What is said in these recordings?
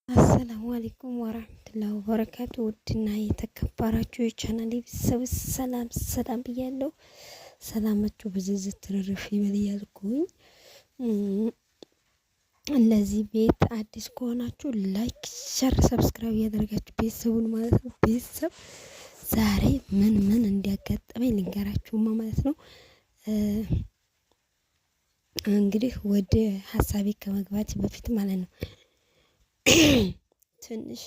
አሰላሙ አለይኩም ወራህመቱላሂ ወበረካቱ። ውድና የተከበራችሁ የቻናሌ ቤተሰቦች ሰላም ብያለሁ። ሰላማችሁ ብዝዝት ትርፍ ይበል እያልኩኝ ለዚህ ቤት አዲስ ከሆናችሁ ላይክ፣ ሸር፣ ሰብስክራይብ እያደረጋችሁ ቤተሰቡን ማለት ነው። ቤተሰብ ዛሬ ምን እንዲያጋጠመኝ ልንገራችሁማ ማለት ነው። እንግዲህ ወደ ሀሳቤ ከመግባት በፊት ማለት ነው ትንሽ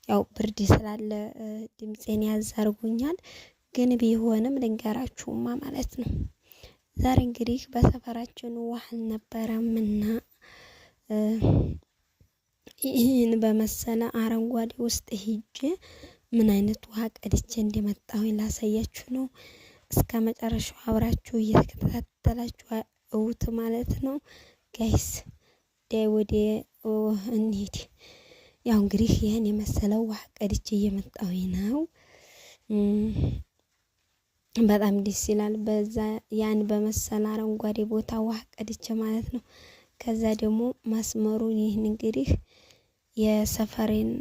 ያው ብርድ ስላለ ድምጼን ያዝ አድርጎኛል። ግን ቢሆንም ልንገራችሁማ ማለት ነው። ዛሬ እንግዲህ በሰፈራችን ውሃ አልነበረምና ይህን በመሰለ አረንጓዴ ውስጥ ሂጄ ምን አይነት ውሃ ቀድቼ እንደመጣሁኝ ላሳያችሁ ነው። እስከ መጨረሻው አብራችሁ እየተከታተላችሁ እውት ማለት ነው ጋይስ። ወደ እንሂድ። ያው እንግዲህ ይህን የመሰለው ውሃ ቀድቼ እየመጣሁኝ ነው። በጣም ደስ ይላል። በዛ ያን በመሰለ አረንጓዴ ቦታ ውሃ ቀድቼ ማለት ነው። ከዛ ደግሞ ማስመሩን ይህን እንግዲህ የሰፈሬን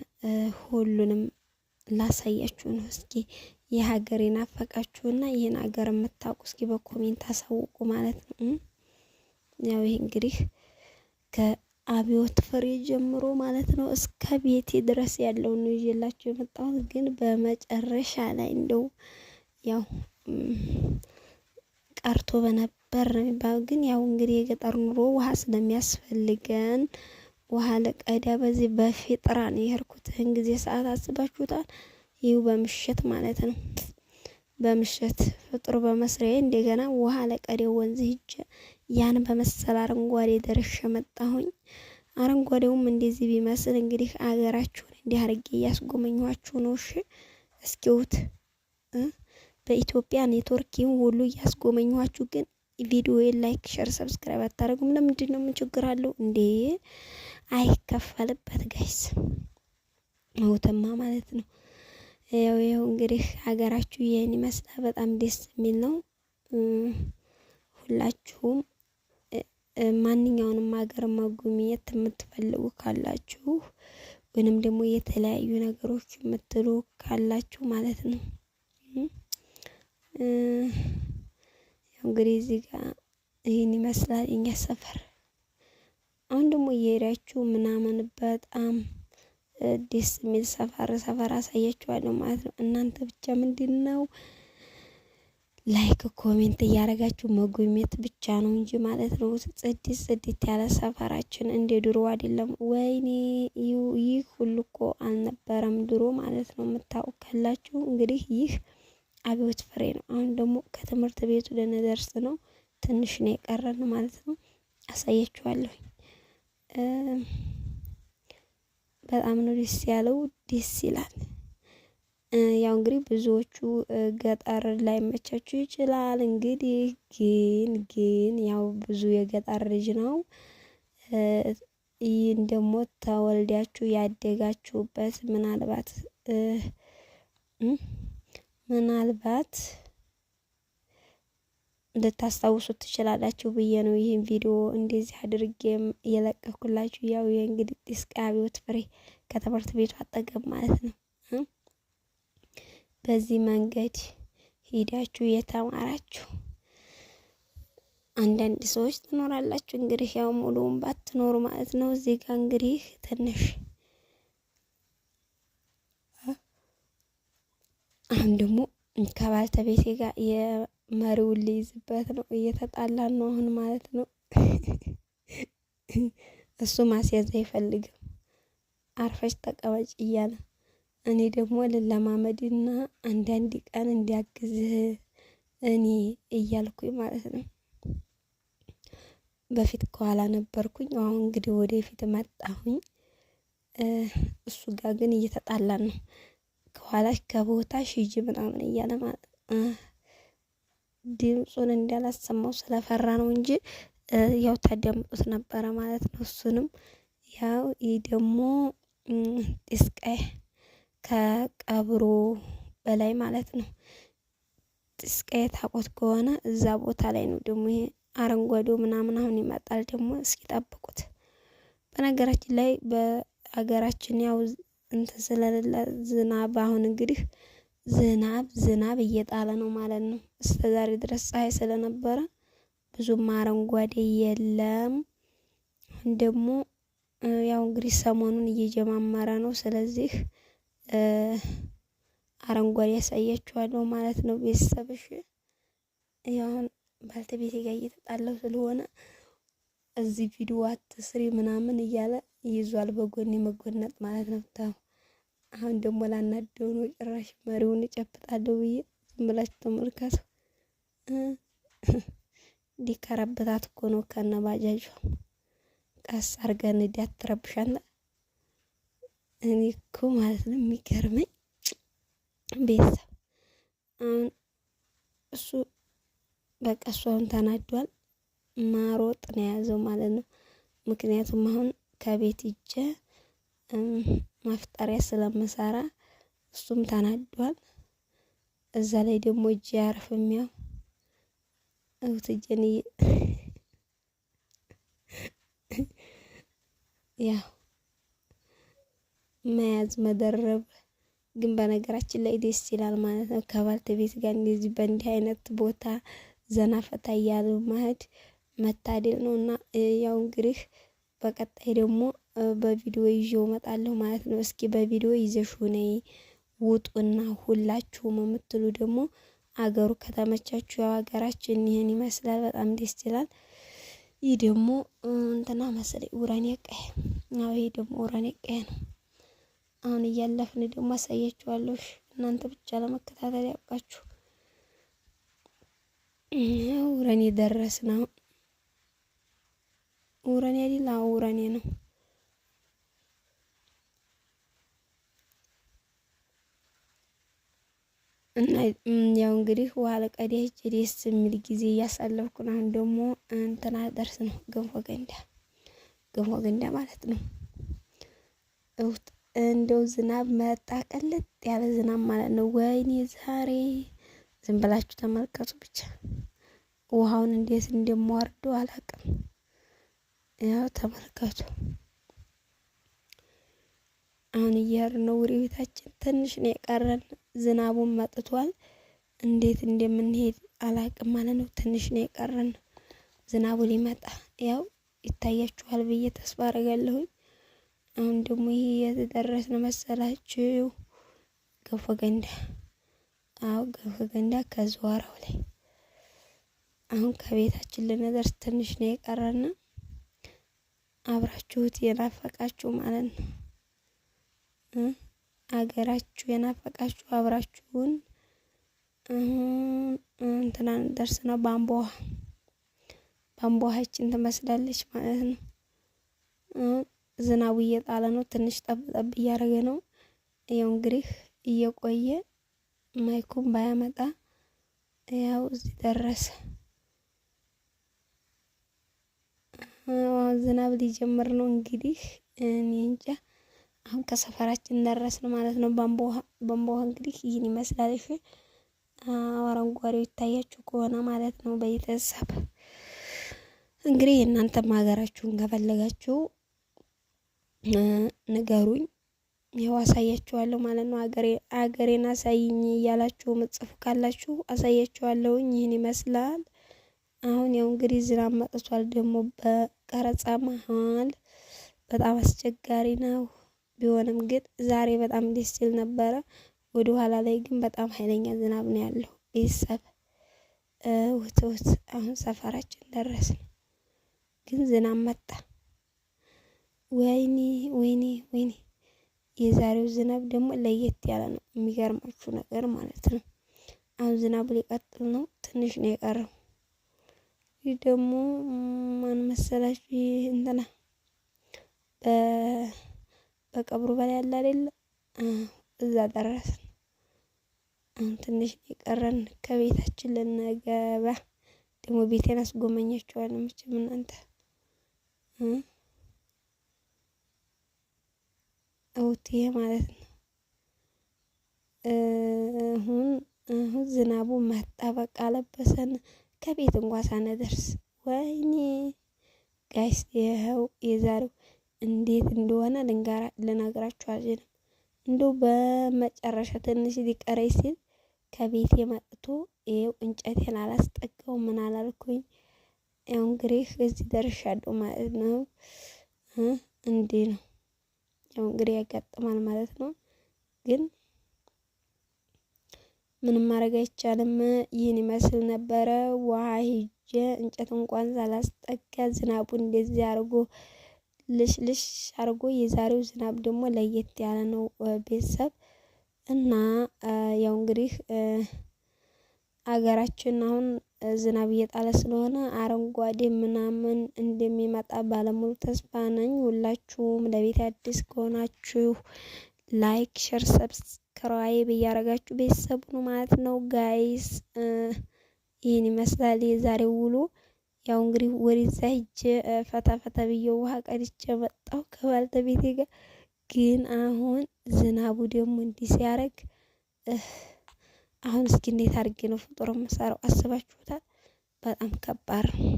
ሁሉንም ላሳያችሁ ነው። እስኪ የሀገሬን አፈቃችሁና ይህን ሀገር የምታውቁ እስኪ በኮሜንት አሳውቁ ማለት ነው። ያው ይሄ እንግዲህ ከአብዮት ፍሬ ጀምሮ ማለት ነው እስከ ቤቴ ድረስ ያለው ነው ይዤላችሁ የመጣሁት። ግን በመጨረሻ ላይ እንደው ያው ቀርቶ በነበር ነው። ግን ያው እንግዲህ የገጠር ኑሮ ውሃ ስለሚያስፈልገን ውሃ ለቀዳ በዚህ በፊጥራ ነው የሄድኩት። ጊዜ ሰዓት አስባችሁታል? ይኸው በምሽት ማለት ነው። በምሽት ፍጥሩ በመስሪያ እንደገና ውሃ ለቀዳው ወንዝ ሂጄ ያን በመሰለ አረንጓዴ ደርሼ መጣሁኝ። አረንጓዴውም እንደዚህ ቢመስል እንግዲህ አገራችሁን እንዲህ አርጌ እያስጎመኘኋችሁ ነው። እሺ እስኪውት በኢትዮጵያ ኔትወርኪን ሁሉ እያስጎመኘኋችሁ፣ ግን ቪዲዮዬን ላይክ፣ ሸር፣ ሰብስክራይብ አታደርጉም? ለምንድን ነው? ምን ችግር አለው እንዴ? አይከፈልበት ጋይስ ውትማ ማለት ነው። ያው እንግዲህ ሀገራችሁ ይሄን ይመስላል። በጣም ደስ የሚል ነው። ሁላችሁም ማንኛውንም ሀገር መጎብኘት የምትፈልጉ ካላችሁ ወይንም ደግሞ የተለያዩ ነገሮች የምትሉ ካላችሁ ማለት ነው ያው እንግዲህ እዚህ ጋር ይሄን ይመስላል የኛ ሰፈር። አሁን ደግሞ እየሄዳችሁ ምናምን በጣም ደስ የሚል ሰፈር አሳያችኋለሁ ማለት ነው። እናንተ ብቻ ምንድነው ላይክ ኮሜንት እያደረጋችሁ መጎብኘት ብቻ ነው እንጂ ማለት ነው። ጽድት ያለ ሰፈራችን እንደ ድሮ አይደለም። ወይኔ ይህ ሁሉ እኮ አልነበረም ድሮ ማለት ነው። የምታውቁ ካላችሁ እንግዲህ ይህ አብዮት ፍሬ ነው። አሁን ደግሞ ከትምህርት ቤቱ ልንደርስ ነው። ትንሽ ነው የቀረን ማለት ነው። አሳያችኋለሁ። በጣም ነው ደስ ያለው። ደስ ይላል። ያው እንግዲህ ብዙዎቹ ገጠር ላይ መቻችሁ ይችላል። እንግዲህ ግን ያው ብዙ የገጠር ልጅ ነው። ይህን ደግሞ ተወልዳችሁ ያደጋችሁበት ምናልባት ልታስታውሱት ትችላላችሁ ብዬ ነው ይህን ቪዲዮ እንደዚህ አድርጌም የለቀኩላችሁ። ያው የእንግዲህ ዲስቅ አብዮት ፍሬ ከትምህርት ቤቱ አጠገብ ማለት ነው። በዚህ መንገድ ሂዳችሁ የተማራችሁ አንዳንድ ሰዎች ትኖራላችሁ። እንግዲህ ያው ሙሉውን ባትኖሩ ማለት ነው። እዚህ ጋር እንግዲህ ትንሽ አሁን ደግሞ ከባልተቤቴ ጋር የመሪውን ልይዝበት ነው። እየተጣላን ነው አሁን ማለት ነው። እሱ ማስያዝ አይፈልግም። አርፈሽ ተቀመጭ እያለ እኔ ደግሞ ልለማመድና አንዳንድ ቀን እንዲያግዝህ እኔ እያልኩኝ ማለት ነው። በፊት ከኋላ ነበርኩኝ። አሁን እንግዲህ ወደፊት መጣሁኝ። እሱ ጋር ግን እየተጣላን ነው። ከኋላሽ ከቦታሽ ሂጂ ምናምን እያለ ማለት ድምፁን እንዳላሰማው ስለፈራ ነው እንጂ ያው ታዳምጡት ነበረ ማለት ነው። እሱንም ያው ይህ ደግሞ ጢስቃይ ከቀብሩ በላይ ማለት ነው። ጢስቃይ ታቆት ከሆነ እዛ ቦታ ላይ ነው ደግሞ ይሄ አረንጓዴው ምናምን አሁን ይመጣል ደግሞ። እስኪ ጠብቁት። በነገራችን ላይ አገራችን ያው እንትን ስለሌለ ዝናብ አሁን እንግዲህ ዝናብ እየጣለ ነው ማለት ነው። እስከዛሬ ድረስ ፀሐይ ስለነበረ ብዙም አረንጓዴ የለም። አሁን ደግሞ ያው እንግዲህ ሰሞኑን እየጀማመረ ነው። ስለዚህ አረንጓዴ ያሳያችኋለሁ ማለት ነው ቤተሰብሽ። ያው ባልተቤቴ ጋር እየተጣላሁ ስለሆነ እዚህ ቪዲዮ አትስሪ ምናምን እያለ ይዟል በጎን መጎነጥ ማለት ነው። ታው አሁን ደግሞ ላናደው ነው ጭራሽ መሪውን እጨብጣለሁ ብዬ ዝም ብላችሁ ተመልከቱ። ዲከረበታት እኮ ነው ከነ ባጃጁ። ቀስ አርገን እንዲያትረብሻና እኔ እኮ ማለት ነው የሚገርመኝ ቤተሰብ አሁን እሱ በቃ እሱ አሁን ተናዷል። ማሮጥ ነው የያዘው ማለት ነው። ምክንያቱም አሁን ከቤት ሂጄ ማፍጠሪያ ስለምሰራ እሱም ተናዷል። እዛ ላይ ደግሞ እጄ አያርፍም። ያው እውትጀን ያው መያዝ መደረብ ግን በነገራችን ላይ ደስ ይላል ማለት ነው። ከባልተቤት ጋር እንደዚህ በእንዲህ አይነት ቦታ ዘና ፈታ እያሉ መሄድ መታደል ነውና ያው እንግዲህ በቀጣይ ደግሞ በቪዲዮ ይዤው እመጣለሁ ማለት ነው። እስኪ በቪዲዮ ይዘሽው ነይ ውጡና ሁላችሁም የምትሉ ደግሞ አገሩ ከተመቻችሁ ያው ሀገራችን ይሄን ይመስላል። በጣም ደስ ይላል። ይህ ደግሞ እንትና መሰለኝ ኡራኔ ቀይ ነው። ይሄ ደግሞ ኡራኔ ቀይ ነው። አሁን እያለፍን ደግሞ አሳያችኋለሁ። እናንተ ብቻ ለመከታተል ያብቃችሁ። ኡራኔ ደረስን። አሁን ኡራኔ አይደል? ኡራኔ ነው። እና ያው እንግዲህ ውሃ ለቀዳ ሂጅ ደስ የሚል ጊዜ እያሳለፍኩ ነው። አሁን ደግሞ እንትና ደርስ ነው ገንፎ ገንዳ ማለት ነው። እንደው ዝናብ መጣ ቀለጥ ያለ ዝናብ ማለት ነው። ወይኔ ዛሬ ዝም ብላችሁ ተመልከቱ ብቻ ውሃውን እንዴት እንደማወርደው አላውቅም። ያው ተመልከቱ። አሁን እየሄድን ነው ወደ ቤታችን። ትንሽ ነው የቀረን። ዝናቡን መጥቷል። እንዴት እንደምንሄድ አላውቅም ማለት ነው። ትንሽ ነው የቀረን ዝናቡ ሊመጣ። ያው ይታያችኋል ብዬ ተስፋ አደርጋለሁ። አሁን ደግሞ ይሄ የተደረስን መሰላችሁ? ገንፎ ገንዳ። አዎ ገንፎ ገንዳ ከዝዋራው ላይ አሁን ከቤታችን ልንደርስ ትንሽ ነው የቀረን። አብራችሁት የናፈቃችሁ ማለት ነው። አገራችሁ የናፈቃችሁ አብራችሁን እንትናን ደርሰና ባምቦሃችን ትመስላለች ማለት ነው። ዝናቡ እየጣለ ነው። ትንሽ ጠብጠብ እያደረገ ነው። ያው እንግዲህ እየቆየ ማይኩም ባያመጣ ያው እዚህ ደረሰ። ዝናብ ሊጀምር ነው እንግዲህ እኔ እንጃ። አሁን ከሰፈራችን ደረስን ማለት ነው። ባምቦሃ እንግዲህ ይህን ይመስላል። እሺ አረንጓዴው ይታያችሁ ከሆነ ማለት ነው። ቤተሰብ እንግዲህ እናንተም ሀገራችሁን ከፈለጋችሁ ንገሩኝ፣ ያው አሳያችኋለሁ ማለት ነው። አገሬን አሳይኝ እያላችሁ ምጽፉ ካላችሁ አሳያችኋለሁኝ። ይህን ይመስላል። አሁን ያው እንግዲህ ዝናብ መጥቷል። ደግሞ በቀረጻ መሀል በጣም አስቸጋሪ ነው። ቢሆንም ግን ዛሬ በጣም ደስ ይል ነበረ። ወደ ኋላ ላይ ግን በጣም ኃይለኛ ዝናብ ነው ያለው። ቤተሰብ ውት አሁን ሰፈራችን ደረስን፣ ግን ዝናብ መጣ። ወይኔ ወይኔ ወይኔ! የዛሬው ዝናብ ደግሞ ለየት ያለ ነው። የሚገርማችሁ ነገር ማለት ነው። አሁን ዝናቡ ሊቀጥል ነው። ትንሽ ነው የቀረው። ይህ ደግሞ ማን መሰላችሁ? ይህ እንትና በቀብሩ በላይ ያለ አይደለ? እዛ ደረስን። አሁን ትንሽ የቀረን ከቤታችን ልንገባ። ደግሞ ቤቴን አስጎመኛችኋለሁ መቼም እናንተ ይሄ ማለት ነው። አሁን ዝናቡ መጣ። በቃ ለበሰን ከቤት እንኳን ሳንደርስ። ወይኔ ጋይስ ይኸው የዛሬው እንዴት እንደሆነ ልነግራችሁ አልችልም። እንደው በመጨረሻ ትንሽ ሊቀረኝ ሲል ከቤቴ መጥቶ ይኸው እንጨቴን አላስጠጋው ምን አላልኩኝ። ያው እንግዲህ እዚህ ደርሻለሁ ማለት ነው። እንዴ ነው ያው እንግዲህ ያጋጥማል ማለት ነው። ግን ምንም ማድረግ አይቻልም። ይህን ይመስል ነበረ። ውሃ ሂጄ እንጨት እንኳን ሳላስጠጋ ዝናቡ እንደዚህ አርጎ ልሽ አርጎ የዛሬው ዝናብ ደግሞ ለየት ያለ ነው ቤተሰብ እና ያው እንግዲህ አገራችን አሁን ዝናብ እየጣለ ስለሆነ አረንጓዴ ምናምን እንደሚመጣ ባለሙሉ ተስፋ ነኝ። ሁላችሁም ለቤት አዲስ ከሆናችሁ ላይክ፣ ሼር፣ ሰብስክራይብ እያደረጋችሁ ቤተሰቡ ነው ማለት ነው ጋይስ። ይህን ይመስላል የዛሬው ውሎ። ያው እንግዲህ ወደዛ ሂጄ ፈታ ብዬ ውሃ ቀድቼ መጣሁ ከባልተቤቴ ጋር። ግን አሁን ዝናቡ ደግሞ እንዲህ ሲያደርግ አሁን እስኪ እንዴት አድርጌ ነው ፍጡር የምሰራው? አስባችሁታል? በጣም ከባድ ነው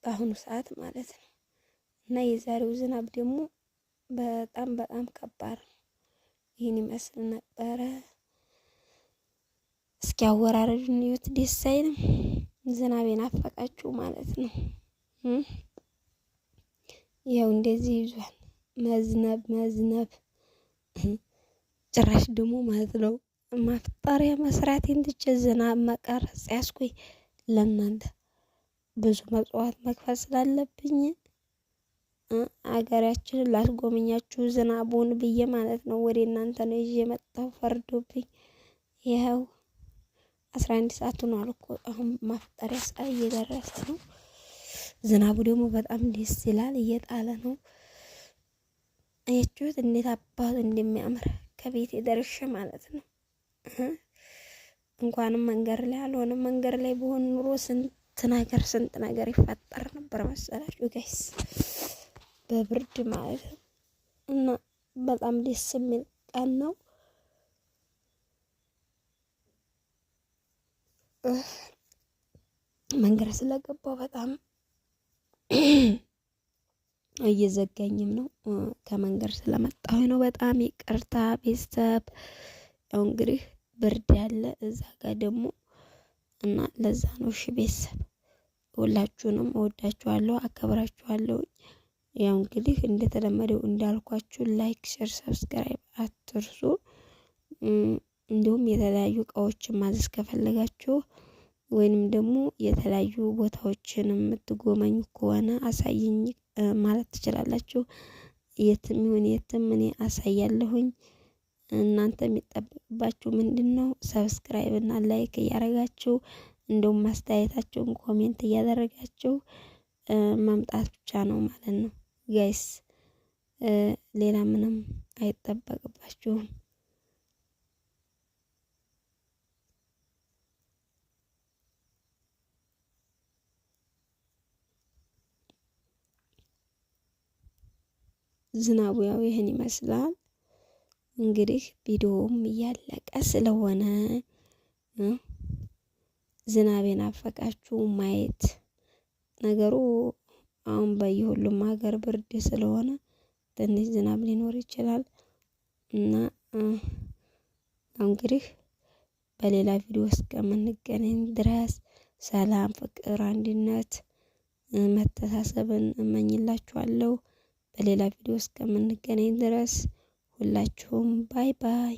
በአሁኑ ሰዓት ማለት ነው። እና የዛሬው ዝናብ ደግሞ በጣም ከባድ ነው። ይህን ይመስል ነበረ። እስኪ አወራረዱን እዩት፣ ደስ አይልም? ዝናብ የናፈቃችሁ ማለት ነው። ያው እንደዚህ ይዟል መዝነብ ጭራሽ ደግሞ ማለት ነው ማፍጠሪያ መስራቴን ትቼ ዝናብ መቀረጽ ያስኩኝ ለእናንተ ብዙ መጽዋት መክፈል ስላለብኝ አገራችንን ላስጎመኛችሁ ዝናቡን ብዬ ማለት ነው ወደ እናንተ ነው ይዤ የመጣሁ። ፈርዶብኝ ይኸው 11 ሰዓት ሆኗል እኮ አሁን ማፍጠሪያ ሰዓት እየደረሰ ነው። ዝናቡ ደግሞ በጣም ደስ ይላል፣ እየጣለ ነው። አያችሁት እንዴት አባቱ እንደሚያምር ከቤት የደረሰ ማለት ነው። እንኳንም መንገድ ላይ አልሆነም። መንገድ ላይ በሆን ኑሮ ስንት ነገር ይፈጠር ነበር መሰላችሁ ጋይስ፣ በብርድ ማለት ነው። እና በጣም ደስ የሚል ቀን ነው። መንገድ ስለገባው በጣም እየዘጋኝም ነው ከመንገድ ስለመጣሁ ነው። በጣም ይቅርታ ቤተሰብ። ያው እንግዲህ ብርድ ያለ እዛ ጋር ደግሞ እና ለዛ ነው። እሺ ቤተሰብ ሁላችሁንም እወዳችኋለሁ፣ አከብራችኋለሁ። ያው እንግዲህ እንደተለመደው እንዳልኳችሁ ላይክ፣ ሼር፣ ሰብስክራይብ አትርሱ። እንዲሁም የተለያዩ እቃዎችን ማዘዝ ከፈለጋችሁ ወይንም ደግሞ የተለያዩ ቦታዎችን የምትጎመኙ ከሆነ አሳይኝ ማለት ትችላላችሁ። የትም ይሁን የትም እኔ አሳያለሁኝ። እናንተ የሚጠበቅባችሁ ምንድነው? ሰብስክራይብ እና ላይክ እያደረጋችሁ እንደውም ማስተያየታችሁን ኮሜንት እያደረጋችሁ መምጣት ብቻ ነው ማለት ነው ጋይስ። ሌላ ምንም አይጠበቅባችሁም። ዝናቡ ያው ይህን ይመስላል። እንግዲህ ቪዲዮውም እያለቀ ስለሆነ ዝናብ የናፈቃችሁ ማየት ነገሩ አሁን በየሁሉም ሀገር ብርድ ስለሆነ ትንሽ ዝናብ ሊኖር ይችላል እና እንግዲህ በሌላ ቪዲዮ እስከምንገናኝ ድረስ ሰላም፣ ፍቅር፣ አንድነት፣ መተሳሰብን እመኝላችኋለሁ። በሌላ ቪዲዮ እስከምንገናኝ ድረስ ሁላችሁም ባይ ባይ።